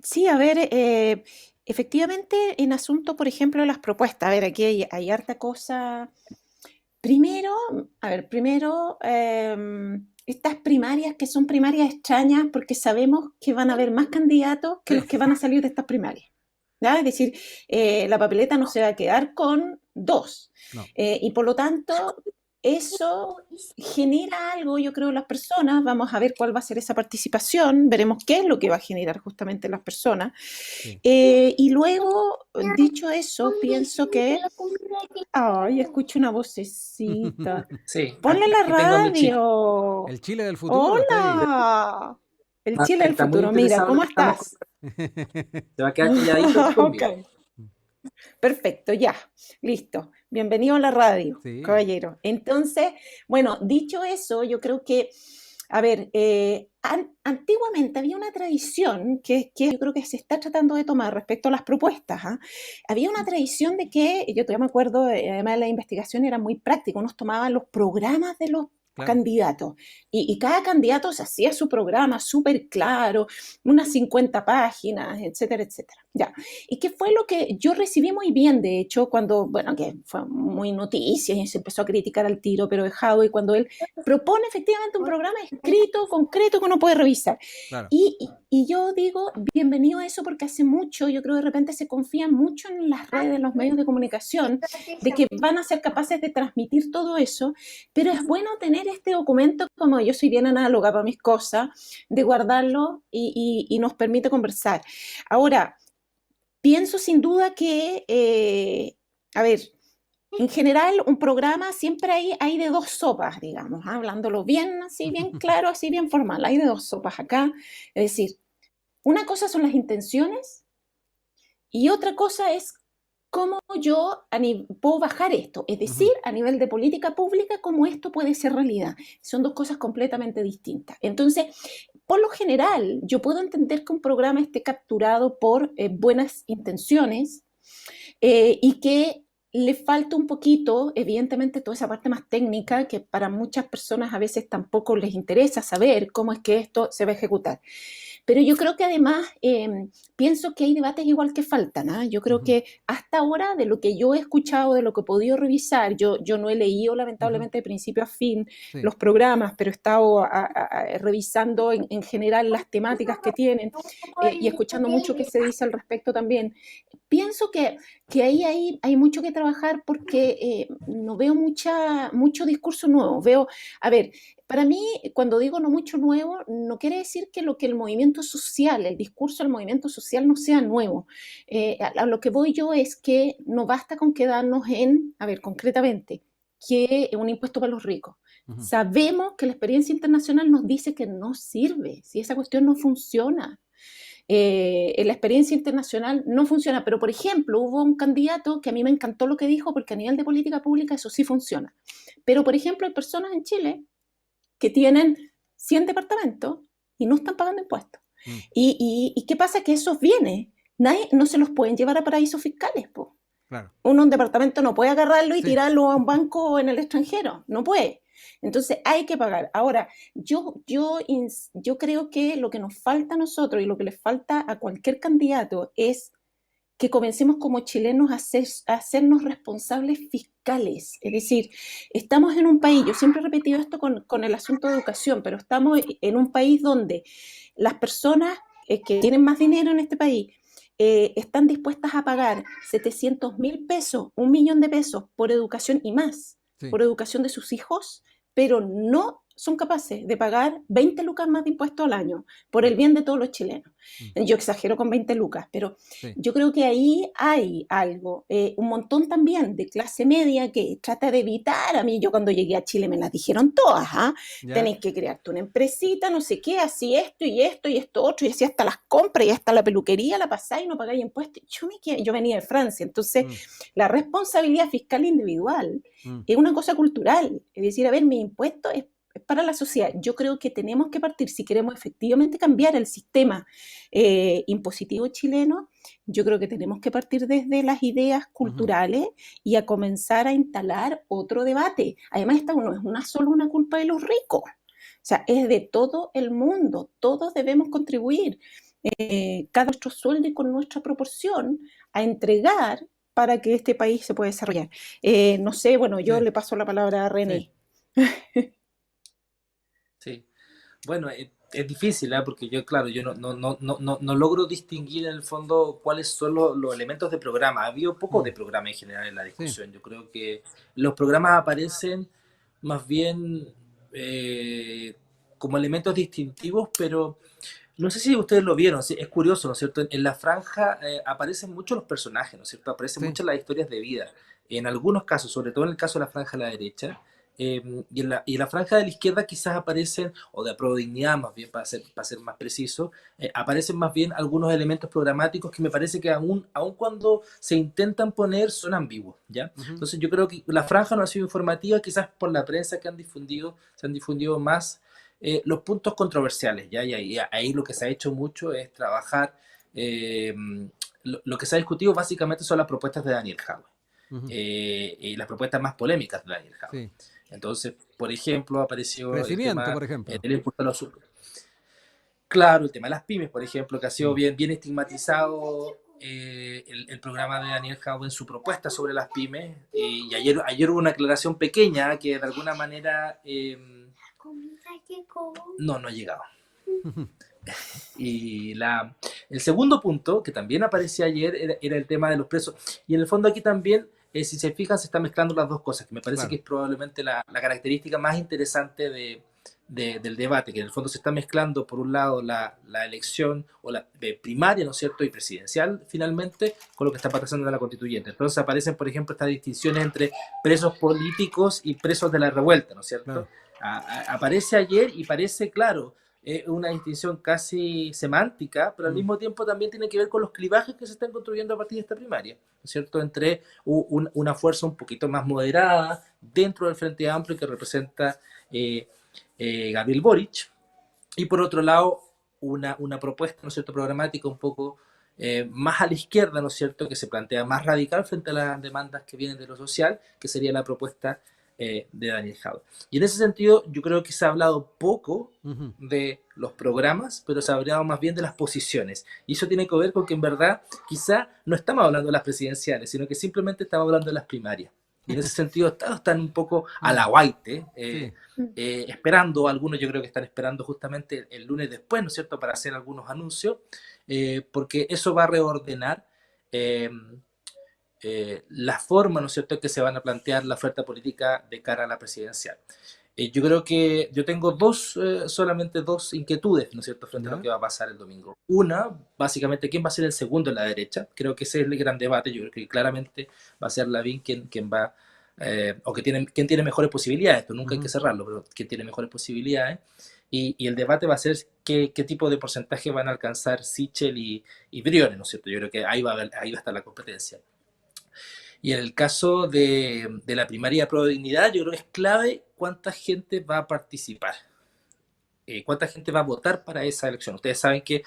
B: Sí, a ver, efectivamente en asunto, por ejemplo, de las propuestas, a ver, aquí hay harta cosa. Primero, estas primarias que son primarias extrañas porque sabemos que van a haber más candidatos que los que van a salir de estas primarias. ¿Ya? Es decir, la papeleta no se va a quedar con 2.
A: No.
B: Y por lo tanto, eso genera algo, yo creo, en las personas. Vamos a ver cuál va a ser esa participación, veremos qué es lo que va a generar justamente en las personas.
A: Sí.
B: Y luego, dicho eso, pienso que... Ay, escucho una vocecita.
C: Sí,
B: Ponle la
C: aquí tengo a mi chico.
B: radio.
A: El Chile del futuro está ahí.
B: Hola. El Chile del
C: Está muy
B: futuro. Mira,
C: interesado en
B: ¿cómo
C: lo que estamos
B: estás?
C: Se va a quedar calladito conmigo.
B: Ok. Perfecto, ya, listo. Bienvenido a la radio,
A: Sí.
B: caballero. Entonces, bueno, dicho eso, yo creo que, a ver, antiguamente había una tradición que yo creo que se está tratando de tomar respecto a las propuestas. Había una tradición de que, yo todavía me acuerdo, además de la investigación era muy práctico, nos tomaban los programas de los candidatos y cada candidato se hacía su programa súper claro, unas 50 páginas, etcétera, etcétera. Ya. ¿Y qué fue lo que yo recibí muy bien, de hecho, cuando, bueno, que fue muy noticia y se empezó a criticar al tiro, pero dejado, y cuando él propone efectivamente un programa escrito, concreto, que uno puede revisar.
A: Claro.
B: Y yo digo, bienvenido a eso, porque hace mucho, yo creo de repente se confía mucho en las redes, en los medios de comunicación, de que van a ser capaces de transmitir todo eso, pero es bueno tener este documento, como yo soy bien análoga para mis cosas, de guardarlo y nos permite conversar. Ahora, pienso sin duda que, a ver, en general un programa siempre hay de 2 sopas, digamos, hablándolo bien, así bien claro, así bien formal, hay de 2 sopas acá. Es decir, una cosa son las intenciones y otra cosa es cómo yo puedo bajar esto, es decir, a nivel de política pública, cómo esto puede ser realidad. Son 2 cosas completamente distintas. Entonces, por lo general, yo puedo entender que un programa esté capturado por buenas intenciones y que le falta un poquito, evidentemente, toda esa parte más técnica que para muchas personas a veces tampoco les interesa saber cómo es que esto se va a ejecutar. Pero yo creo que además pienso que hay debates igual que faltan. Yo creo que hasta ahora, de lo que yo he escuchado, de lo que he podido revisar, yo no he leído lamentablemente de principio a fin los programas, pero he estado revisando en general las temáticas que tienen y escuchando mucho que se dice al respecto también. Pienso que ahí hay mucho que trabajar porque no veo mucho discurso nuevo. A ver, para mí, cuando digo no mucho nuevo, no quiere decir que lo que el movimiento social, el discurso del movimiento social no sea nuevo. A lo que voy yo es que no basta con quedarnos a ver, concretamente, que un impuesto para los ricos. Sabemos que la experiencia internacional nos dice que no sirve, si esa cuestión no funciona. La experiencia internacional no funciona, pero por ejemplo hubo un candidato que a mí me encantó lo que dijo porque a nivel de política pública eso sí funciona, pero por ejemplo hay personas en Chile que tienen 100 departamentos y no están pagando impuestos. ¿Y qué pasa? Que esos bienes no se los pueden llevar a paraísos fiscales, po.
A: Claro.
B: Uno un departamento no puede agarrarlo y
A: Sí.
B: tirarlo a un banco en el extranjero, no puede. Entonces hay que pagar. Ahora, yo creo que lo que nos falta a nosotros y lo que les falta a cualquier candidato es que comencemos como chilenos a hacernos responsables fiscales. Es decir, estamos en un país, yo siempre he repetido esto con el asunto de educación, pero estamos en un país donde las personas que tienen más dinero en este país están dispuestas a pagar 700.000 pesos, 1.000.000 de pesos por educación y más,
A: Sí.
B: por educación de sus hijos, pero no son capaces de pagar 20 lucas más de impuestos al año por el bien de todos los chilenos. Yo exagero con 20 lucas, pero
A: Sí.
B: yo creo que ahí hay algo, un montón también de clase media que trata de evitar. A mí, yo cuando llegué a Chile me las dijeron todas, ¿ah?
A: Ya.
B: Tenéis que crearte una empresita, no sé qué, así esto y esto y esto otro, y así hasta las compras y hasta la peluquería la pasáis y no pagáis impuestos. Yo venía de Francia, entonces la responsabilidad fiscal individual es una cosa cultural, es decir, a ver, mi impuesto es para la sociedad. Yo creo que tenemos que partir, si queremos efectivamente cambiar el sistema impositivo chileno, yo creo que tenemos que partir desde las ideas culturales y a comenzar a instalar otro debate. Además, esta no es solo una culpa de los ricos, o sea, es de todo el mundo, todos debemos contribuir, cada nuestro sueldo y con nuestra proporción, a entregar para que este país se pueda desarrollar. No sé, bueno, yo
A: Sí.
B: le paso la palabra a René.
C: Sí. Bueno, es difícil, ¿eh? Porque yo, claro, yo no logro distinguir en el fondo cuáles son los elementos de programa. Ha habido poco de programa en general en la discusión. Yo creo que los programas aparecen más bien como elementos distintivos, pero no sé si ustedes lo vieron, sí, es curioso, ¿no es cierto? En la franja aparecen muchos los personajes, ¿no es cierto? Aparecen
A: Sí.
C: muchas las historias de vida. En algunos casos, sobre todo en el caso de la franja de la derecha, y en la franja de la izquierda quizás aparecen, o de Aprodignidad más bien, para ser más preciso, aparecen más bien algunos elementos programáticos que me parece que aun cuando se intentan poner son ambiguos, ¿ya? Entonces yo creo que la franja no ha sido informativa, quizás por la prensa que se han difundido más los puntos controversiales, ¿ya? Y ahí lo que se ha hecho mucho es trabajar, lo que se ha discutido básicamente son las propuestas de Daniel Jadwe, y las propuestas más polémicas de Daniel Jadwe.
A: Sí.
C: Entonces, por ejemplo, apareció el
A: Crecimiento,
C: tema
A: por ejemplo.
C: del impulso a los... Claro, el tema de las pymes, por ejemplo, que ha sido bien estigmatizado el programa de Daniel Jadwe en su propuesta sobre las pymes. Y ayer hubo una aclaración pequeña que de alguna manera... no ha llegado. Y el segundo punto, que también aparecía ayer, era el tema de los presos. Y en el fondo aquí también, si se fijan, se están mezclando las dos cosas, que me parece que es probablemente la característica más interesante del debate, que en el fondo se está mezclando, por un lado, la elección o la primaria, ¿no es cierto?, y presidencial, finalmente, con lo que está pasando en la constituyente. Entonces aparecen, por ejemplo, estas distinciones entre presos políticos y presos de la revuelta, ¿no es cierto? Aparece ayer y parece, claro, una distinción casi semántica, pero al mismo tiempo también tiene que ver con los clivajes que se están construyendo a partir de esta primaria, ¿no es cierto?, entre una fuerza un poquito más moderada dentro del Frente Amplio que representa Gabriel Boric, y por otro lado una propuesta, ¿no es cierto?, programática un poco más a la izquierda, ¿no es cierto?, que se plantea más radical frente a las demandas que vienen de lo social, que sería la propuesta de Daniel Jadwe. Y en ese sentido yo creo que se ha hablado poco de los programas, pero se ha hablado más bien de las posiciones, y eso tiene que ver con que en verdad quizá no estamos hablando de las presidenciales, sino que simplemente estamos hablando de las primarias. Y en ese sentido están un poco a la guaite, esperando, algunos yo creo que están esperando justamente el lunes después, ¿no es cierto?, para hacer algunos anuncios, porque eso va a reordenar la forma, ¿no es cierto?, que se van a plantear la oferta política de cara a la presidencial. Yo creo que yo tengo solamente dos inquietudes, ¿no es cierto?, frente a lo que va a pasar el domingo. Una, básicamente, ¿quién va a ser el segundo en la derecha? Creo que ese es el gran debate. Yo creo que claramente va a ser Lavín quien va, o quien tiene mejores posibilidades. Esto nunca hay que cerrarlo, pero quien tiene mejores posibilidades. Y el debate va a ser qué tipo de porcentaje van a alcanzar Sichel y Briones, ¿no es cierto? Yo creo que ahí va a estar la competencia. Y en el caso de la primaria de prueba de dignidad, yo creo que es clave cuánta gente va a participar, cuánta gente va a votar para esa elección. Ustedes saben que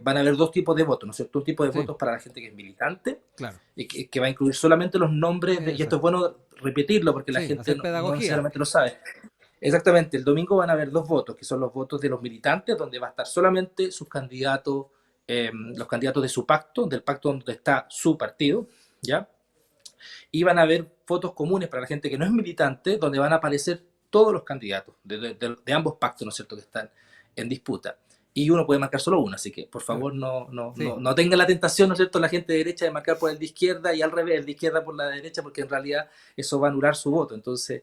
C: van a haber dos tipos de votos, ¿no es cierto? Un tipo de
A: Sí,
C: votos para la gente que es militante,
A: claro.
C: que va a incluir solamente los nombres, y
A: Eso
C: esto
A: es.
C: es bueno repetirlo porque la
A: Sí,
C: gente
A: hacer
C: no
A: pedagogía.
C: necesariamente lo sabe. Exactamente, el domingo van a haber dos votos, que son los votos de los militantes, donde va a estar solamente sus candidatos, los candidatos de su pacto, del pacto donde está su partido, ¿ya? Y van a haber votos comunes para la gente que no es militante, donde van a aparecer todos los candidatos de ambos pactos, ¿no es cierto?, que están en disputa. Y uno puede marcar solo uno, así que por
A: Claro.
C: favor
A: Sí.
C: no tenga la tentación, ¿no es cierto?, la gente de derecha de marcar por el de izquierda y al revés, el de izquierda por la derecha, porque en realidad eso va a anular su voto. Entonces,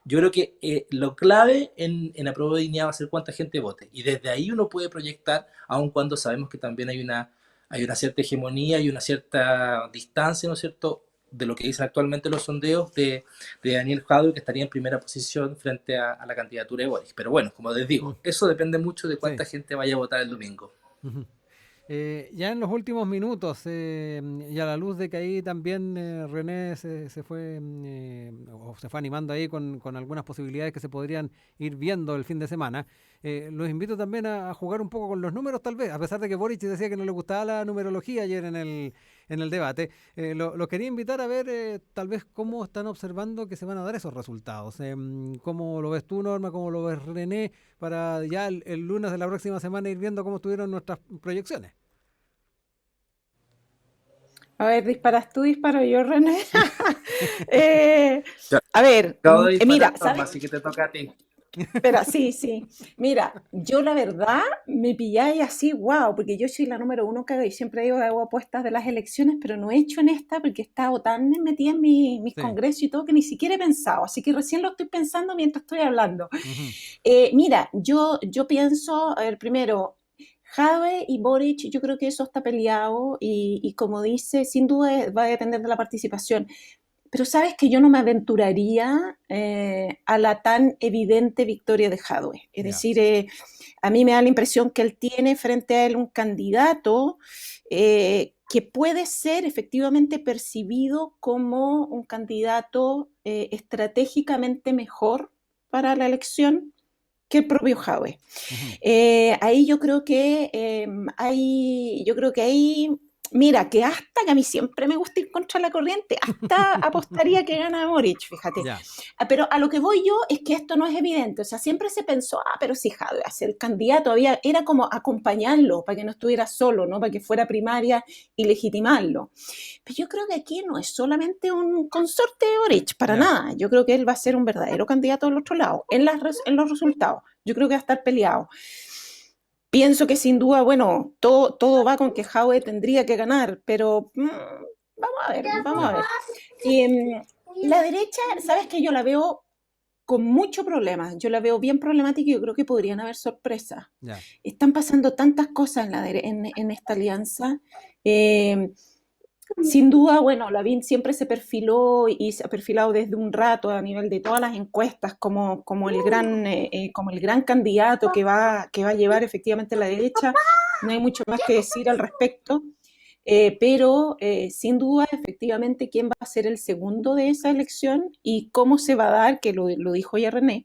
C: yo creo que lo clave en la prueba de dignidad va a ser cuánta gente vote. Y desde ahí uno puede proyectar, aun cuando sabemos que también hay una cierta hegemonía y una cierta distancia, ¿no es cierto?, de lo que dicen actualmente los sondeos de Daniel Jadwe, que estaría en primera posición frente a la candidatura de Boris. Pero bueno, como les
A: Mm,
C: digo, eso depende mucho de
A: sí.
C: cuánta gente vaya a votar el domingo.
A: Ujú. Ya en los últimos minutos, y a la luz de que ahí también René se fue o se fue animando ahí con algunas posibilidades que se podrían ir viendo el fin de semana, los invito también a jugar un poco con los números tal vez, a pesar de que Boric decía que no le gustaba la numerología ayer en el debate, lo quería invitar a ver tal vez cómo están observando que se van a dar esos resultados. ¿Cómo lo ves tú, Norma? ¿Cómo lo ves René? Para ya el lunes de la próxima semana ir viendo cómo estuvieron nuestras proyecciones.
B: A ver, disparas tú, disparo yo, René. Eh,
C: Ya,
B: a ver,
C: acabo de
B: mira,
C: disparar, Norma,
B: ¿sabes?
C: así que te toca a ti.
B: Espera, sí, sí. Mira, yo la verdad me pilláis así, wow, porque yo soy la número uno que siempre digo que hago apuestas de las elecciones, pero no he hecho en esta porque he estado tan metida en mis
A: Sí.
B: congresos y todo que ni siquiera he pensado. Así que recién lo estoy pensando mientras estoy hablando.
A: Ujú.
B: Mira, yo pienso, a ver, primero, Jave y Boric, yo creo que eso está peleado y como dice, sin duda va a depender de la participación. Pero sabes que yo no me aventuraría a la tan evidente victoria de Jadwe. Es
A: Ya.
B: decir, a mí me da la impresión que él tiene frente a él un candidato que puede ser efectivamente percibido como un candidato estratégicamente mejor para la elección que el propio Jadwe.
A: Ujú.
B: Ahí yo creo que ahí, mira, que hasta que a mí siempre me gusta ir contra la corriente, hasta apostaría que gana Boric, fíjate.
A: Ya.
B: Pero a lo que voy yo es que esto no es evidente, o sea, siempre se pensó, pero si Jadwe a ser el candidato, era como acompañarlo para que no estuviera solo, ¿no? Para que fuera primaria y legitimarlo. Pero yo creo que aquí no es solamente un consorte de Boric, para
A: Ya.
B: nada. Yo creo que él va a ser un verdadero candidato del otro lado, en los resultados. Yo creo que va a estar peleado. Pienso que sin duda, bueno, todo va con que Jadwe tendría que ganar, pero vamos a ver, vamos a
A: Ya.
B: ver. La derecha, sabes que yo la veo con mucho problema, yo la veo bien problemática y yo creo que podrían haber sorpresas.
A: Ya.
B: Están pasando tantas cosas en esta alianza. Eh, Sin duda, bueno, Lavín siempre se perfiló y se ha perfilado desde un rato a nivel de todas las encuestas como el gran candidato que va a llevar efectivamente la derecha. No hay mucho más que decir al respecto, pero sin duda, efectivamente, quién va a ser el segundo de esa elección y cómo se va a dar, que lo dijo ya René,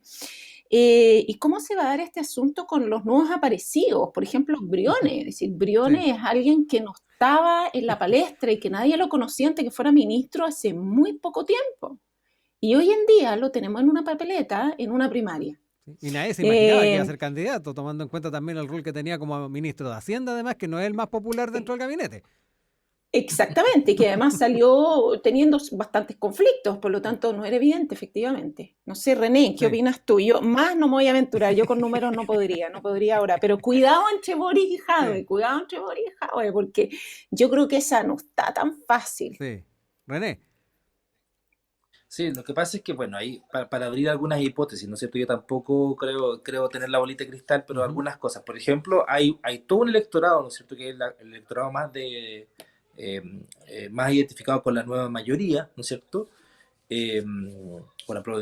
B: y cómo se va a dar este asunto con los nuevos aparecidos, por ejemplo, Briones. Es decir,
A: Sí.
B: Briones es alguien que no estaba en la palestra y que nadie lo conocía antes que fuera ministro hace muy poco tiempo. Y hoy en día lo tenemos en una papeleta, en una primaria.
A: Sí. Y nadie se imaginaba que iba a
B: Eh,
A: ser candidato, tomando en cuenta también el rol que tenía como ministro de Hacienda, además, que no es el más popular dentro del gabinete.
B: Exactamente, que además salió teniendo bastantes conflictos, por lo tanto no era evidente, efectivamente. No sé, René, ¿qué
A: Sí.
B: opinas tú? Yo más no me voy a aventurar, yo con números no podría ahora, pero cuidado entre Boris y
A: Sí.
B: Jadwe, cuidado entre Boris y Jadwe, porque yo creo que esa no está tan fácil.
A: Sí. René.
C: Sí, lo que pasa es que, bueno, ahí para abrir algunas hipótesis, ¿no es cierto? Yo tampoco creo tener la bolita de cristal, pero
A: Ujú.
C: algunas cosas. Por ejemplo, hay todo un electorado, ¿no es cierto? Que es el electorado eh, más identificado con la nueva mayoría, ¿no es cierto? Por ejemplo,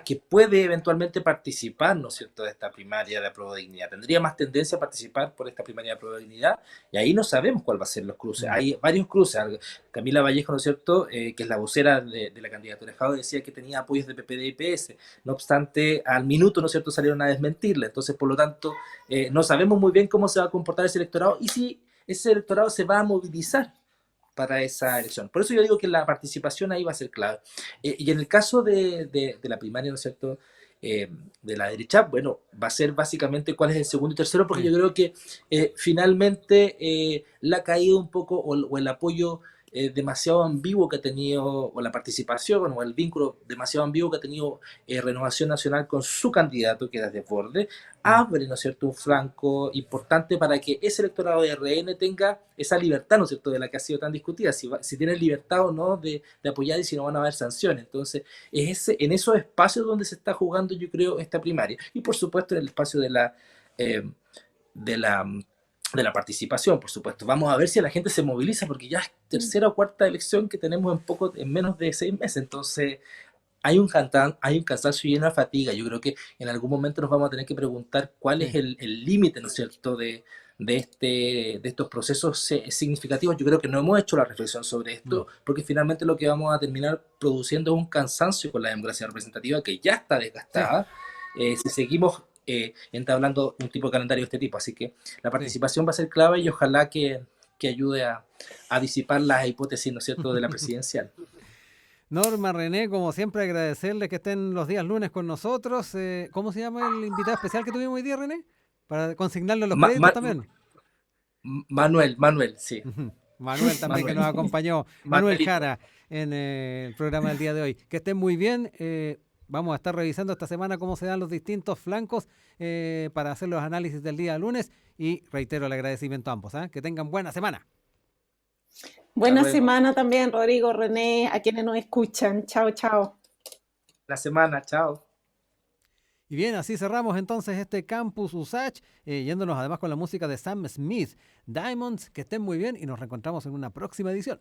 C: que puede eventualmente participar, ¿no es cierto?, de esta primaria de apruebo dignidad. Tendría más tendencia a participar por esta primaria de apruebo dignidad, y ahí no sabemos cuál va a ser los cruces. Hay varios cruces. Camila Vallejo, ¿no es cierto?, que es la vocera de la candidatura de Jado, decía que tenía apoyos de PPD y PS. No obstante, al minuto, ¿no es cierto?, salieron a desmentirle. Entonces, por lo tanto, no sabemos muy bien cómo se va a comportar ese electorado y si ese electorado se va a movilizar para esa elección. Por eso yo digo que la participación ahí va a ser clave. Y en el caso de la primaria, ¿no es cierto?, de la derecha, bueno, va a ser básicamente cuál es el segundo y tercero, porque
A: Sí.
C: yo creo que finalmente la caída un poco, o el apoyo demasiado ambiguo que ha tenido, o la participación, o el vínculo demasiado ambiguo que ha tenido Renovación Nacional con su candidato, que era Desbordes, abre, ¿no es cierto?, un flanco importante para que ese electorado de RN tenga esa libertad, ¿no es cierto?, de la que ha sido tan discutida, si tienen libertad o no de apoyar y si no van a haber sanciones. Entonces, es en esos espacios donde se está jugando, yo creo, esta primaria. Y por supuesto en el espacio eh, de la, de la participación, por supuesto. Vamos a ver si la gente se moviliza, porque ya es tercera o cuarta elección que tenemos en menos de 6 meses. Entonces, hay un cansancio y una fatiga. Yo creo que en algún momento nos vamos a tener que preguntar cuál es
A: Sí.
C: el límite, ¿no es cierto?, de estos procesos significativos. Yo creo que no hemos hecho la reflexión sobre esto, porque finalmente lo que vamos a terminar produciendo es un cansancio con la democracia representativa que ya está
A: Sí.
C: desgastada si seguimos entablando un tipo de calendario de este tipo. Así que la
A: Sí.
C: participación va a ser clave y ojalá que ayude a disipar las hipótesis, ¿no es cierto?, de la presidencial.
A: Norma, René, como siempre, agradecerles que estén los días lunes con nosotros. ¿Cómo se llama el invitado especial que tuvimos hoy día, René? Para consignarle los
C: Ma-
A: créditos
C: Ma-
A: también.
C: Manuel, sí.
A: Ujú. Manuel también, que nos
C: Manuel.
A: acompañó. Manuel
C: Manuelito.
A: Jara en el programa del día de hoy. Que estén muy bien. Vamos a estar revisando esta semana cómo se dan los distintos flancos para hacer los análisis del día lunes. Y reitero el agradecimiento a ambos. Que tengan buena semana.
C: Hasta
B: Buena
C: luego.
B: semana también, Rodrigo, René, a quienes nos escuchan. Chao, chao.
C: La semana, chao.
A: Y bien, así cerramos entonces este Campus USACH, yéndonos además con la música de Sam Smith, Diamonds. Que estén muy bien y nos reencontramos en una próxima edición.